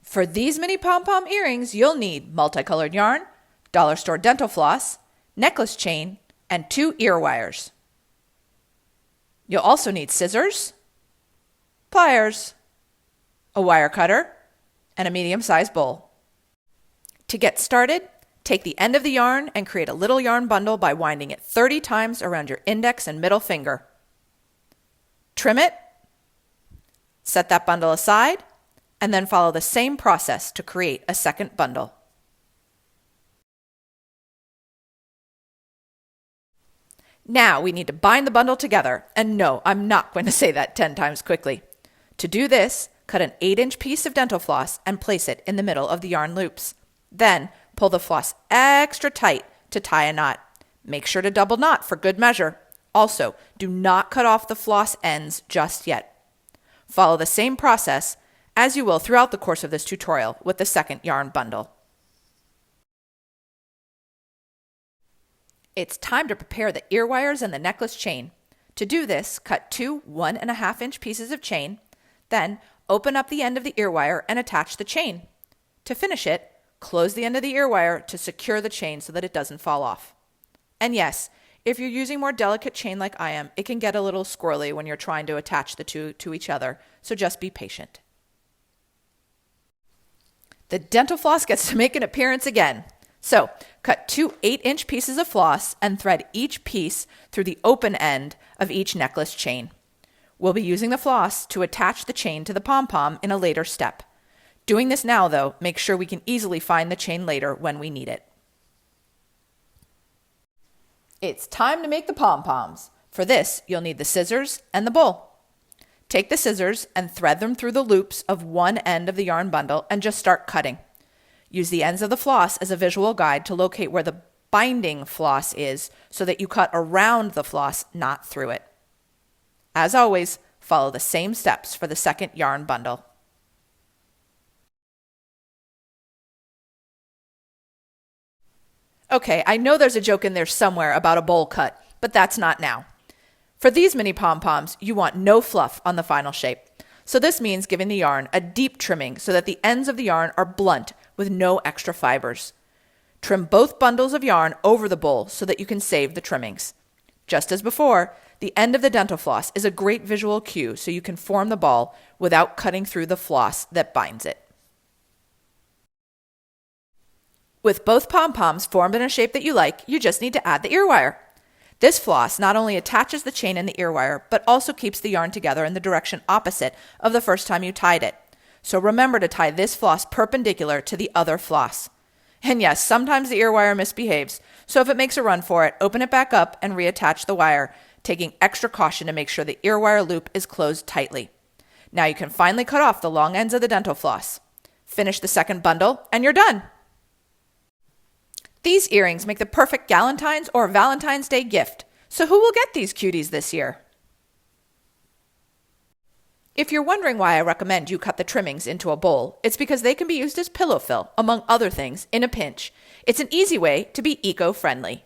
For these mini pom-pom earrings, you'll need multicolored yarn, dollar store dental floss, necklace chain, and 2 ear wires. You'll also need scissors, pliers, a wire cutter, and a medium-sized bowl. To get started, take the end of the yarn and create a little yarn bundle by winding it 30 times around your index and middle finger. Trim it, set that bundle aside, and then follow the same process to create a second bundle. Now we need to bind the bundle together, and no, I'm not going to say that 10 times quickly. To do this, cut an 8-inch piece of dental floss and place it in the middle of the yarn loops. Then pull the floss extra tight to tie a knot. Make sure to double knot for good measure. Also, do not cut off the floss ends just yet. Follow the same process as you will throughout the course of this tutorial with the second yarn bundle. It's time to prepare the ear wires and the necklace chain. To do this, cut 2 1.5-inch pieces of chain, then open up the end of the ear wire and attach the chain. To finish it, close the end of the ear wire to secure the chain so that it doesn't fall off. And yes, if you're using more delicate chain like I am, it can get a little squirrely when you're trying to attach the two to each other, so just be patient. The dental floss gets to make an appearance again. So, cut 2 8-inch pieces of floss and thread each piece through the open end of each necklace chain. We'll be using the floss to attach the chain to the pom-pom in a later step. Doing this now, though, makes sure we can easily find the chain later when we need it. It's time to make the pom-poms. For this, you'll need the scissors and the bowl. Take the scissors and thread them through the loops of one end of the yarn bundle and just start cutting. Use the ends of the floss as a visual guide to locate where the binding floss is so that you cut around the floss, not through it. As always, follow the same steps for the second yarn bundle. Okay, I know there's a joke in there somewhere about a bowl cut, but that's not now. For these mini pom-poms, you want no fluff on the final shape. So this means giving the yarn a deep trimming so that the ends of the yarn are blunt with no extra fibers. Trim both bundles of yarn over the bowl so that you can save the trimmings. Just as before, the end of the dental floss is a great visual cue so you can form the ball without cutting through the floss that binds it. With both pom-poms formed in a shape that you like, you just need to add the ear wire. This floss not only attaches the chain and the ear wire, but also keeps the yarn together in the direction opposite of the first time you tied it. So remember to tie this floss perpendicular to the other floss. And yes, sometimes the ear wire misbehaves, so if it makes a run for it, open it back up and reattach the wire, taking extra caution to make sure the ear wire loop is closed tightly. Now you can finally cut off the long ends of the dental floss. Finish the second bundle, and you're done! These earrings make the perfect Galentine's or Valentine's Day gift. So who will get these cuties this year? If you're wondering why I recommend you cut the trimmings into a bowl, it's because they can be used as pillow fill, among other things, in a pinch. It's an easy way to be eco-friendly.